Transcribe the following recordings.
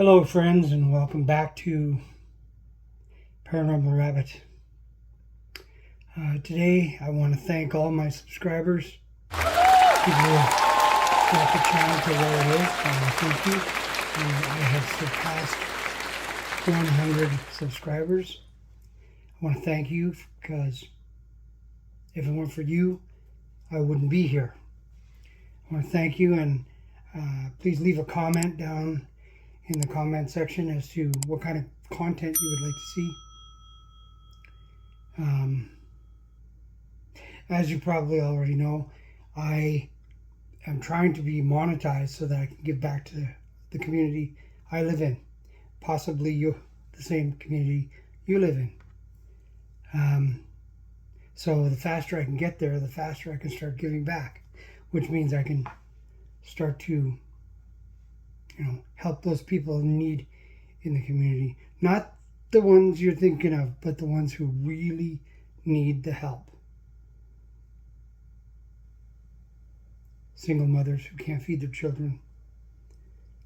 Hello friends, and welcome back to Paranormal Rabbit. Today I want to thank all my subscribers. People who got the channel to where it is. Thank you. I have surpassed 100 subscribers. I want to thank you because if it weren't for you, I wouldn't be here. I want to thank you, and please leave a comment down in the comment section as to what kind of content you would like to see. As you probably already know, I am trying to be monetized so that I can give back to the community I live in, possibly the same community you live in. So the faster I can get there, the faster I can start giving back, which means I can start to help those people in need in the community. Not the ones you're thinking of, but the ones who really need the help. Single mothers who can't feed their children,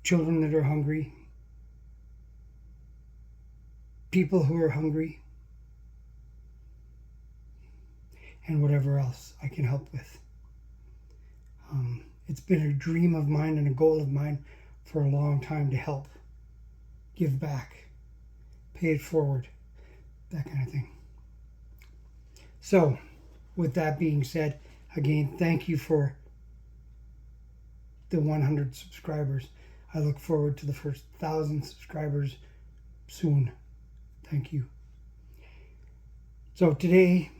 children that are hungry, people who are hungry, and whatever else I can help with. It's been a dream of mine and a goal of mine for a long time to help, give back, pay it forward, that kind of thing. So, with that being said, again, thank you for the 100 subscribers. I look forward to the first 1,000 subscribers soon. Thank you. So today,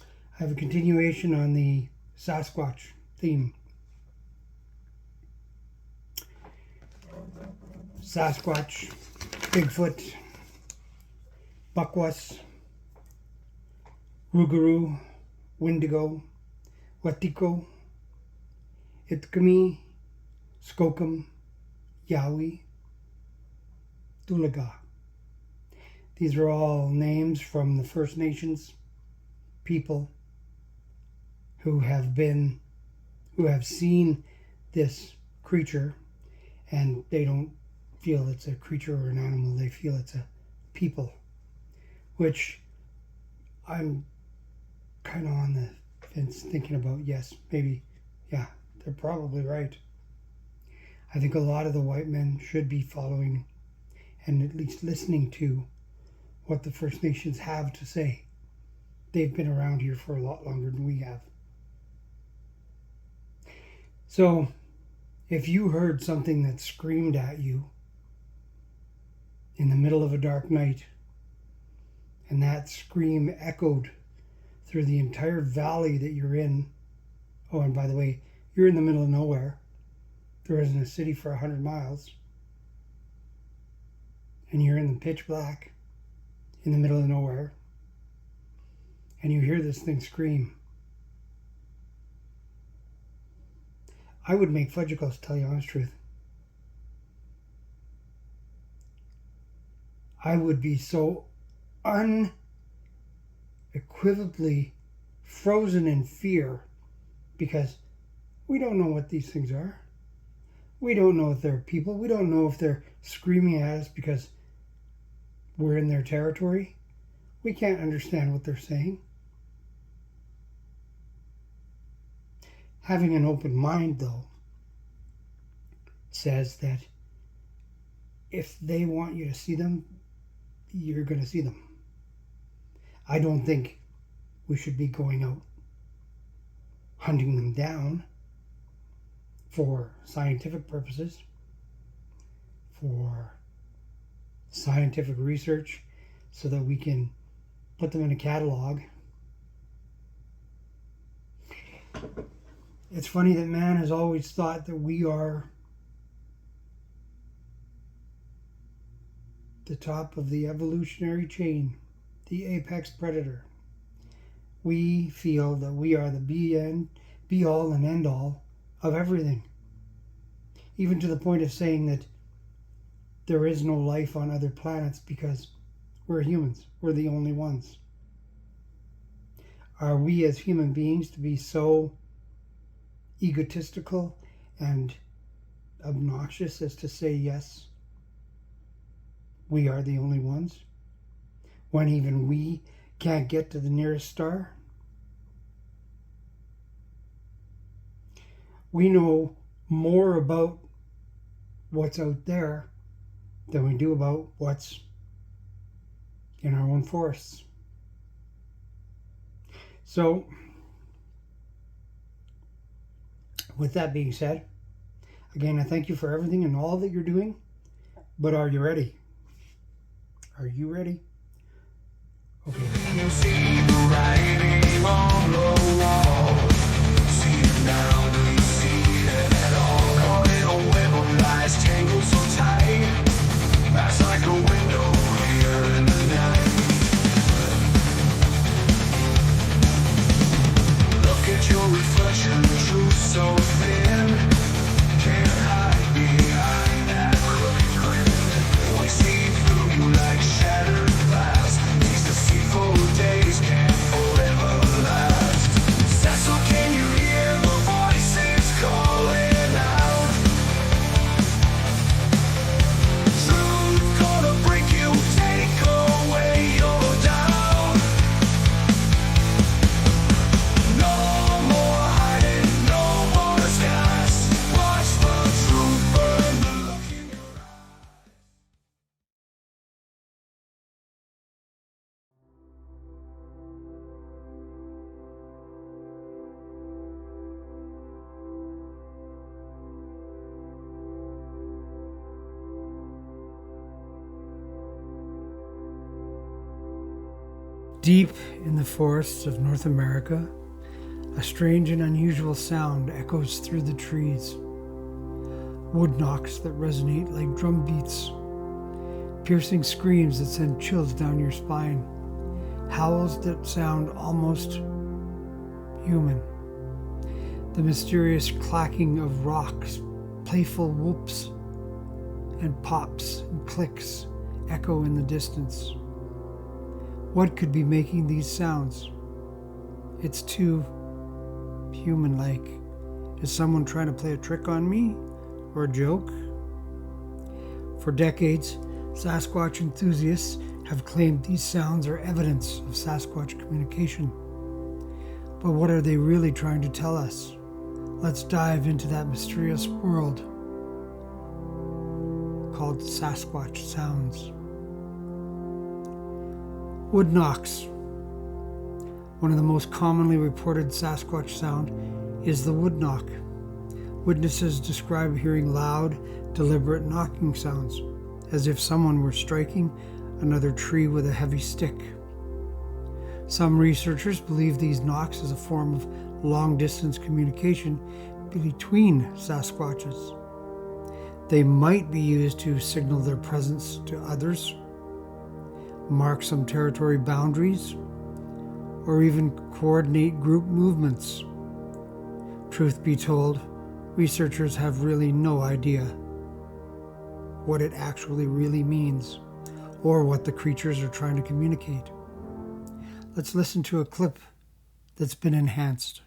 I have a continuation on the Sasquatch theme. Sasquatch, Bigfoot, Buckwus, Rougarou, Wendigo, Watiko, Itkami, Skookum, Yowie, Dulaga. These are all names from the First Nations people who have seen this creature, and they don't feel it's a creature or an animal, they feel it's a people, which I'm kind of on the fence thinking about. Yes, maybe, yeah, they're probably right. I think a lot of the white men should be following and at least listening to what the First Nations have to say. They've been around here for a lot longer than we have. So, if you heard something that screamed at you in the middle of a dark night, and that scream echoed through the entire valley that you're in, oh, and by the way, you're in the middle of nowhere. There isn't a city for 100 miles. And you're in the pitch black, in the middle of nowhere, and you hear this thing scream. I would make fudgicles, to tell you the honest truth. I would be so unequivocally frozen in fear, because we don't know what these things are. We don't know if they're people. We don't know if they're screaming at us because we're in their territory. We can't understand what they're saying. Having an open mind, though, says that if they want you to see them, you're going to see them. I don't think we should be going out hunting them down for scientific purposes, for scientific research, so that we can put them in a catalog. It's funny that man has always thought that we are the top of the evolutionary chain, the apex predator. We feel that we are the be all and end all of everything, even to the point of saying that there is no life on other planets because we're humans, we're the only ones. Are we as human beings to be so egotistical and obnoxious as to say, yes, we are the only ones, when even we can't get to the nearest star? We know more about what's out there than we do about what's in our own forests. So, with that being said, again, I thank you for everything and all that you're doing, but are you ready? Are you ready? Okay. You see the writing on the wall. See it now, do you see it at all? Caught in a web of lies, tangled so tight. That's like a window here in the night. Look at your reflection, truth so thin. Can't hide behind that crooked grin. We see through you like shattered glass. These deceitful days can't forever last. Cecil, can you hear the voices calling out? Truth gonna break you, take away your doubt. No more hiding, no more disguise. Watch the truth burn the look in your eyes. Deep in the forests of North America, a strange and unusual sound echoes through the trees. Wood knocks that resonate like drum beats, piercing screams that send chills down your spine, howls that sound almost human. The mysterious clacking of rocks, playful whoops and pops and clicks echo in the distance. What could be making these sounds? It's too human-like. Is someone trying to play a trick on me? Or a joke? For decades, Sasquatch enthusiasts have claimed these sounds are evidence of Sasquatch communication. But what are they really trying to tell us? Let's dive into that mysterious world called Sasquatch sounds. Wood knocks. One of the most commonly reported Sasquatch sound is the wood knock. Witnesses describe hearing loud, deliberate knocking sounds, as if someone were striking another tree with a heavy stick. Some researchers believe these knocks as a form of long-distance communication between Sasquatches. They might be used to signal their presence to others, mark some territory boundaries, or even coordinate group movements. Truth be told, researchers have really no idea what it actually really means or what the creatures are trying to communicate. Let's listen to a clip that's been enhanced.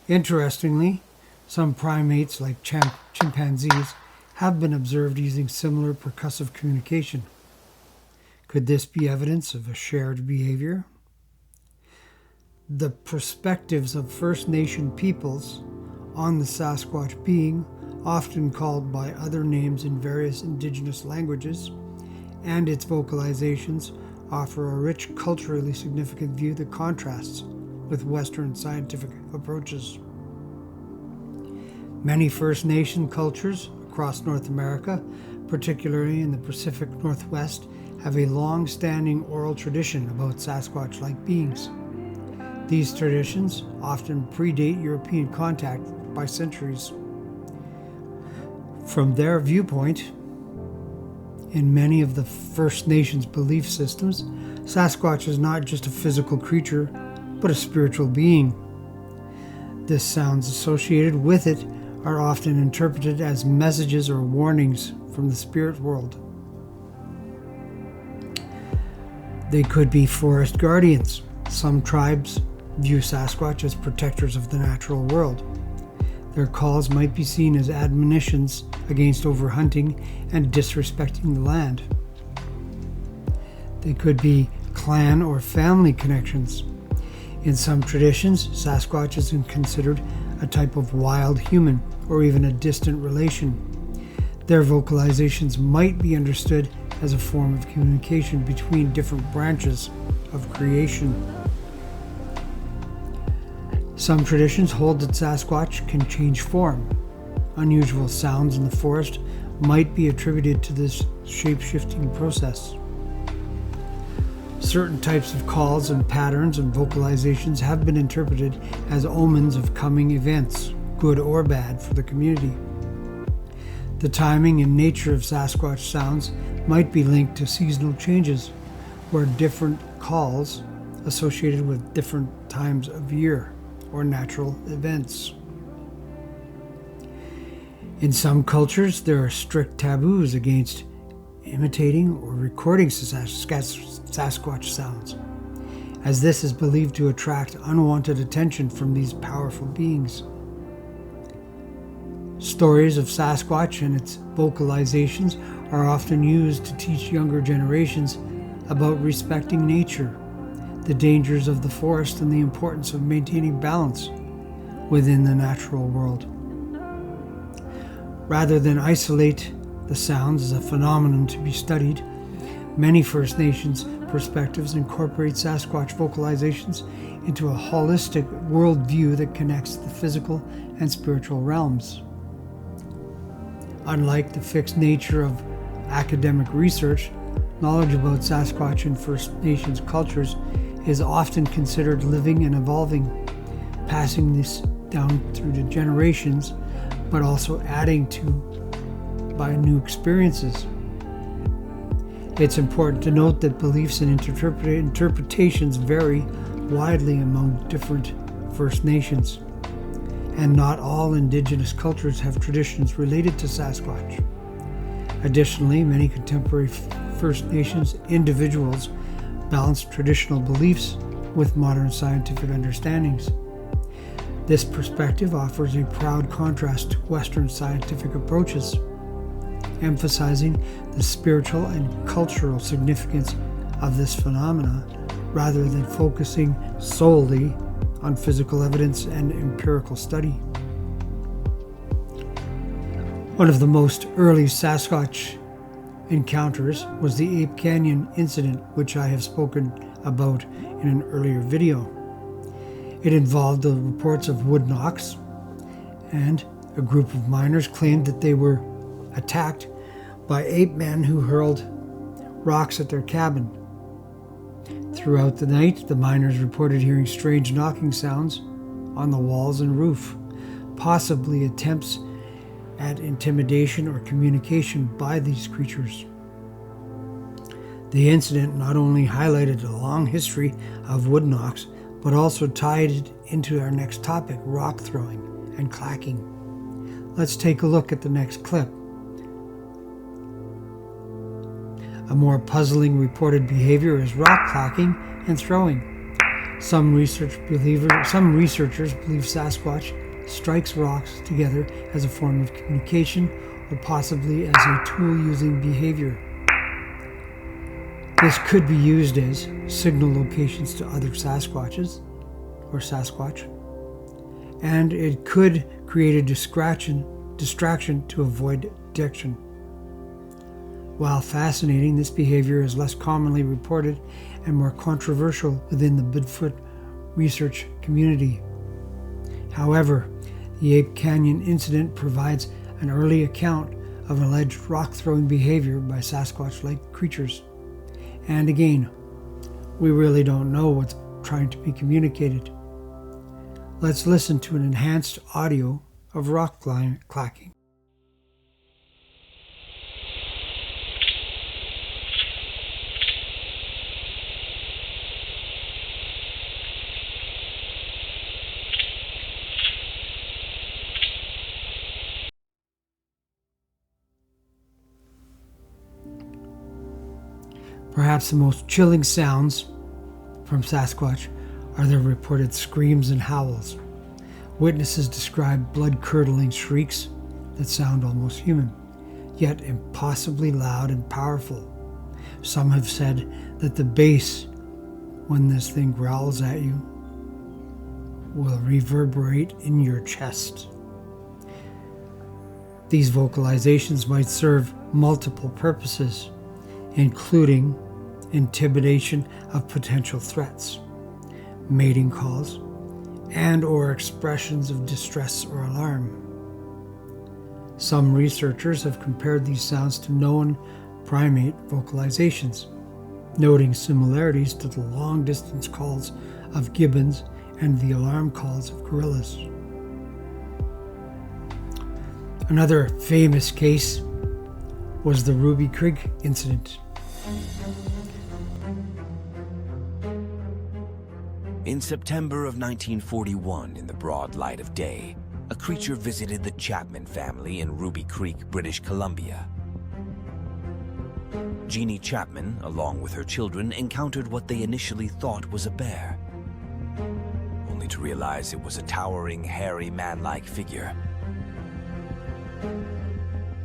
Interestingly, some primates, like chimpanzees, have been observed using similar percussive communication. Could this be evidence of a shared behavior? The perspectives of First Nation peoples on the Sasquatch being, often called by other names in various indigenous languages, and its vocalizations offer a rich, culturally significant view that contrasts with Western scientific approaches. Many First Nation cultures across North America, particularly in the Pacific Northwest, have a long-standing oral tradition about Sasquatch-like beings. These traditions often predate European contact by centuries. From their viewpoint, in many of the First Nations belief systems, Sasquatch is not just a physical creature, but a spiritual being. The sounds associated with it are often interpreted as messages or warnings from the spirit world. They could be forest guardians. Some tribes view Sasquatch as protectors of the natural world. Their calls might be seen as admonitions against overhunting and disrespecting the land. They could be clan or family connections. In some traditions, Sasquatch is considered a type of wild human or even a distant relation. Their vocalizations might be understood as a form of communication between different branches of creation. Some traditions hold that Sasquatch can change form. Unusual sounds in the forest might be attributed to this shape-shifting process. Certain types of calls and patterns and vocalizations have been interpreted as omens of coming events, good or bad, for the community. The timing and nature of Sasquatch sounds might be linked to seasonal changes, where different calls associated with different times of year or natural events. In some cultures, there are strict taboos against imitating or recording Sasquatch sounds, as this is believed to attract unwanted attention from these powerful beings. Stories of Sasquatch and its vocalizations are often used to teach younger generations about respecting nature, the dangers of the forest, and the importance of maintaining balance within the natural world. Rather than isolate the sounds as a phenomenon to be studied, many First Nations perspectives incorporate Sasquatch vocalizations into a holistic worldview that connects the physical and spiritual realms. Unlike the fixed nature of academic research, knowledge about Sasquatch and First Nations cultures is often considered living and evolving, passing this down through the generations, but also adding to by new experiences. It's important to note that beliefs and interpretations vary widely among different First Nations, and not all Indigenous cultures have traditions related to Sasquatch. Additionally, many contemporary First Nations individuals balance traditional beliefs with modern scientific understandings. This perspective offers a proud contrast to Western scientific approaches, emphasizing the spiritual and cultural significance of this phenomena rather than focusing solely on physical evidence and empirical study. One of the most early Sasquatch encounters was the Ape Canyon incident, which I have spoken about in an earlier video. It involved the reports of wood knocks, and a group of miners claimed that they were attacked by ape men who hurled rocks at their cabin. Throughout the night, the miners reported hearing strange knocking sounds on the walls and roof, possibly attempts at intimidation or communication by these creatures. The incident not only highlighted a long history of wood knocks, but also tied it into our next topic, rock throwing and clacking. Let's take a look at the next clip. A more puzzling reported behavior is rock clacking and throwing. Some researchers believe Sasquatch strikes rocks together as a form of communication or possibly as a tool-using behavior. This could be used as signal locations to other Sasquatches or Sasquatch, and it could create a distraction to avoid detection. While fascinating, this behavior is less commonly reported and more controversial within the Bigfoot research community. However, the Ape Canyon incident provides an early account of alleged rock-throwing behavior by Sasquatch-like creatures. And again, we really don't know what's trying to be communicated. Let's listen to an enhanced audio of rock clacking. Perhaps the most chilling sounds from Sasquatch are their reported screams and howls, Witnesses describe blood-curdling shrieks that sound almost human, yet impossibly loud and powerful. Some have said that the bass, when this thing growls at you, will reverberate in your chest. These vocalizations might serve multiple purposes, including intimidation of potential threats, mating calls, and or expressions of distress or alarm. Some researchers have compared these sounds to known primate vocalizations, noting similarities to the long-distance calls of gibbons and the alarm calls of gorillas. Another famous case was the Ruby Creek incident. In September of 1941, in the broad light of day, a creature visited the Chapman family in Ruby Creek, British Columbia. Jeannie Chapman, along with her children, encountered what they initially thought was a bear, only to realize it was a towering, hairy, man-like figure.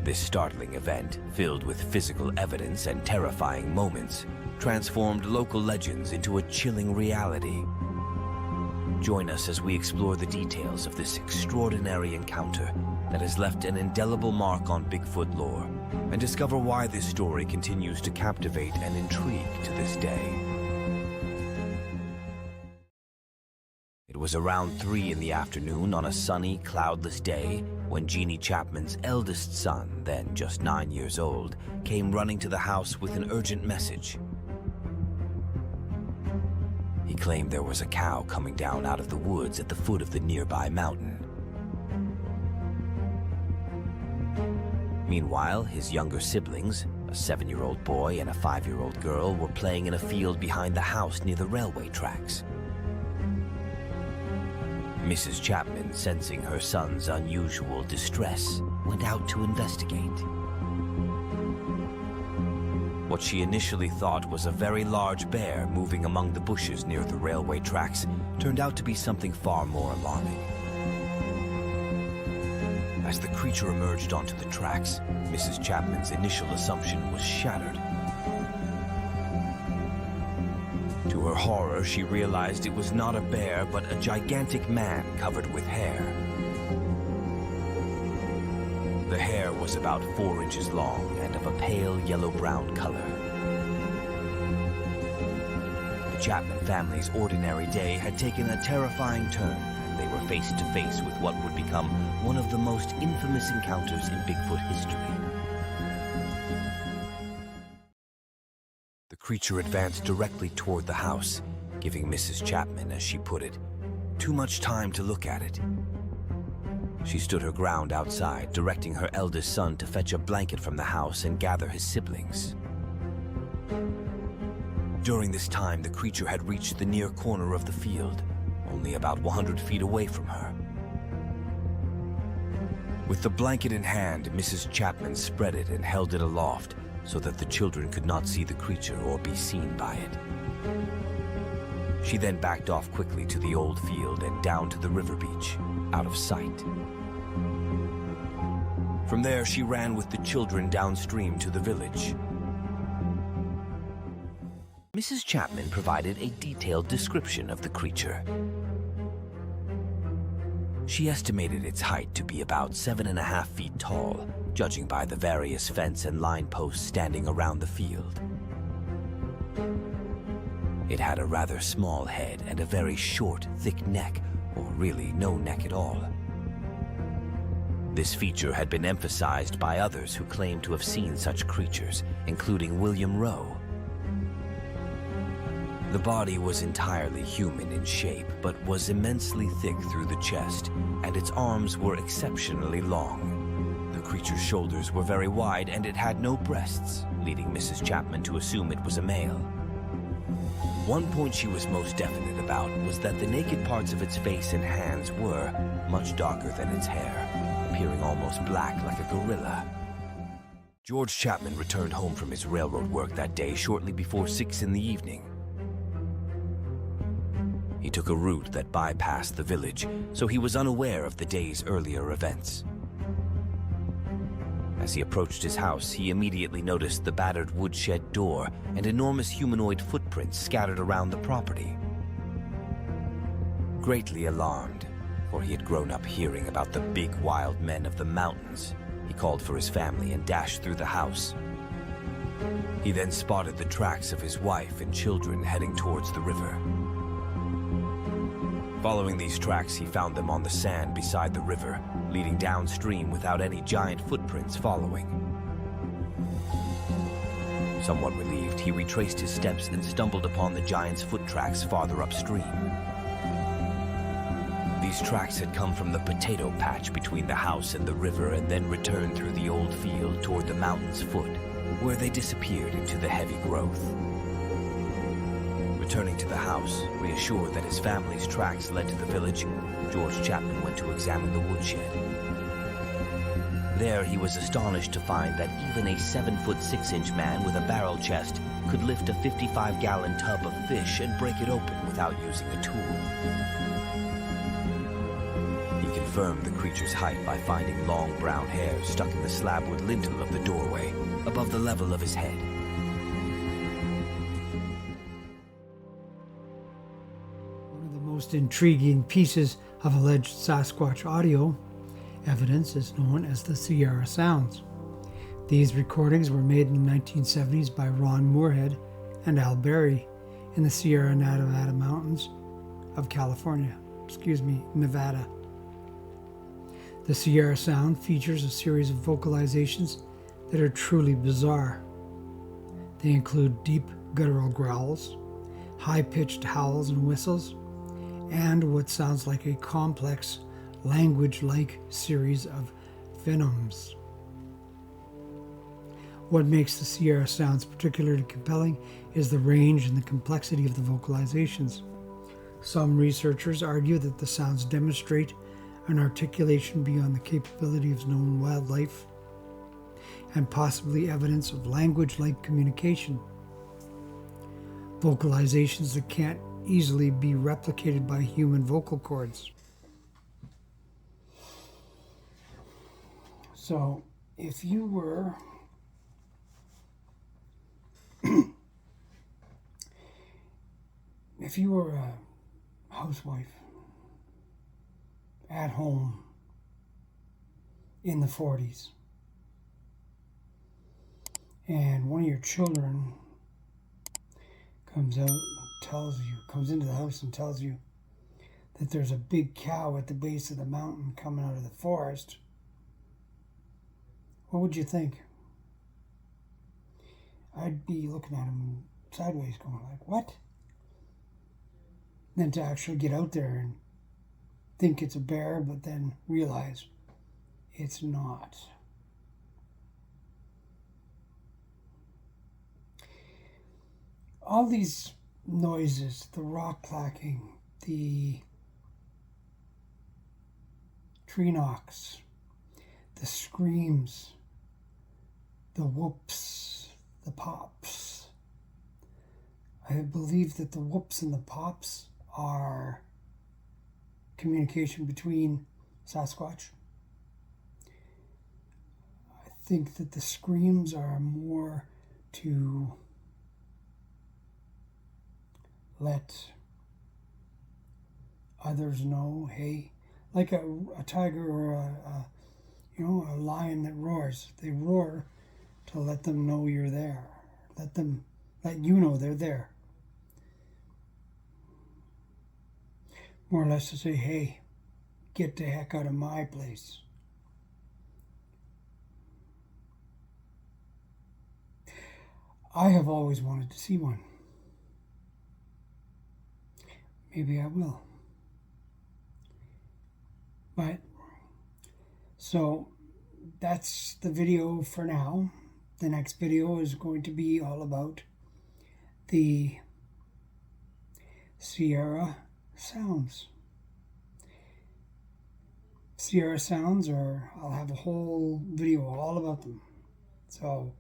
This startling event, filled with physical evidence and terrifying moments, transformed local legends into a chilling reality. Join us as we explore the details of this extraordinary encounter that has left an indelible mark on Bigfoot lore, and discover why this story continues to captivate and intrigue to this day. It was around 3 in the afternoon on a sunny, cloudless day when Jeannie Chapman's eldest son, then just 9 years old, came running to the house with an urgent message. He claimed there was a cow coming down out of the woods at the foot of the nearby mountain. Meanwhile, his younger siblings, a 7-year-old boy and a 5-year-old girl, were playing in a field behind the house near the railway tracks. Mrs. Chapman, sensing her son's unusual distress, went out to investigate. What she initially thought was a very large bear moving among the bushes near the railway tracks turned out to be something far more alarming. As the creature emerged onto the tracks, Mrs. Chapman's initial assumption was shattered. To her horror, she realized it was not a bear, but a gigantic man covered with hair. The hair was about 4 inches long and of a pale yellow-brown color. The Chapman family's ordinary day had taken a terrifying turn, and they were face to face with what would become one of the most infamous encounters in Bigfoot history. The creature advanced directly toward the house, giving Mrs. Chapman, as she put it, too much time to look at it. She stood her ground outside, directing her eldest son to fetch a blanket from the house and gather his siblings. During this time, the creature had reached the near corner of the field, only about 100 feet away from her. With the blanket in hand, Mrs. Chapman spread it and held it aloft so that the children could not see the creature or be seen by it. She then backed off quickly to the old field and down to the river beach, out of sight. From there, she ran with the children downstream to the village. Mrs. Chapman provided a detailed description of the creature. She estimated its height to be about 7.5 feet tall, judging by the various fence and line posts standing around the field. It had a rather small head and a very short, thick neck, or really no neck at all. This feature had been emphasized by others who claimed to have seen such creatures, including William Rowe. The body was entirely human in shape, but was immensely thick through the chest, and its arms were exceptionally long. The creature's shoulders were very wide, and it had no breasts, leading Mrs. Chapman to assume it was a male. One point she was most definite about was that the naked parts of its face and hands were much darker than its hair, appearing almost black like a gorilla. George Chapman returned home from his railroad work that day shortly before 6 in the evening. He took a route that bypassed the village, so he was unaware of the day's earlier events. As he approached his house, he immediately noticed the battered woodshed door and enormous humanoid footprints scattered around the property. Greatly alarmed, for he had grown up hearing about the big wild men of the mountains, he called for his family and dashed through the house. He then spotted the tracks of his wife and children heading towards the river. Following these tracks, he found them on the sand beside the river, leading downstream without any giant footprints following. Somewhat relieved, he retraced his steps and stumbled upon the giant's foot tracks farther upstream. These tracks had come from the potato patch between the house and the river and then returned through the old field toward the mountain's foot, where they disappeared into the heavy growth. Returning to the house, reassured that his family's tracks led to the village, George Chapman went to examine the woodshed. There, he was astonished to find that even a 7'6" man with a barrel chest could lift a 55-gallon tub of fish and break it open without using a tool. He confirmed the creature's height by finding long brown hair stuck in the slabwood lintel of the doorway, above the level of his head. Most intriguing pieces of alleged Sasquatch audio evidence is known as the Sierra Sounds. These recordings were made in the 1970s by Ron Moorhead and Al Berry in the Sierra Nevada mountains of Nevada. The Sierra Sound features a series of vocalizations that are truly bizarre. They include deep guttural growls, high-pitched howls and whistles, and what sounds like a complex, language-like series of phenoms. What makes the Sierra Sounds particularly compelling is the range and the complexity of the vocalizations. Some researchers argue that the sounds demonstrate an articulation beyond the capability of known wildlife, and possibly evidence of language-like communication. Vocalizations that can't easily be replicated by human vocal cords. So, if you were a housewife at home in the 40s, and one of your children comes into the house and tells you that there's a big cow at the base of the mountain coming out of the forest, what would you think? I'd be looking at him sideways going like, what? Then to actually get out there and think it's a bear, but then realize it's not. All these noises, the rock clacking, the tree knocks, the screams, the whoops, the pops. I believe that the whoops and the pops are communication between Sasquatch. I think that the screams are more to let others know, hey, like a tiger or a lion that roars. They roar to let them know you're there. Let you know they're there. More or less to say, hey, get the heck out of my place. I have always wanted to see one. Maybe I will. But, so, that's the video for now. The next video is going to be all about the Sierra Sounds. Sierra Sounds, I'll have a whole video all about them. So,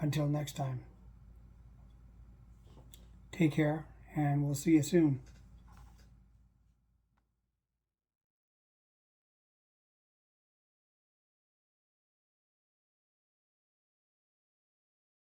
until next time, take care, and we'll see you soon.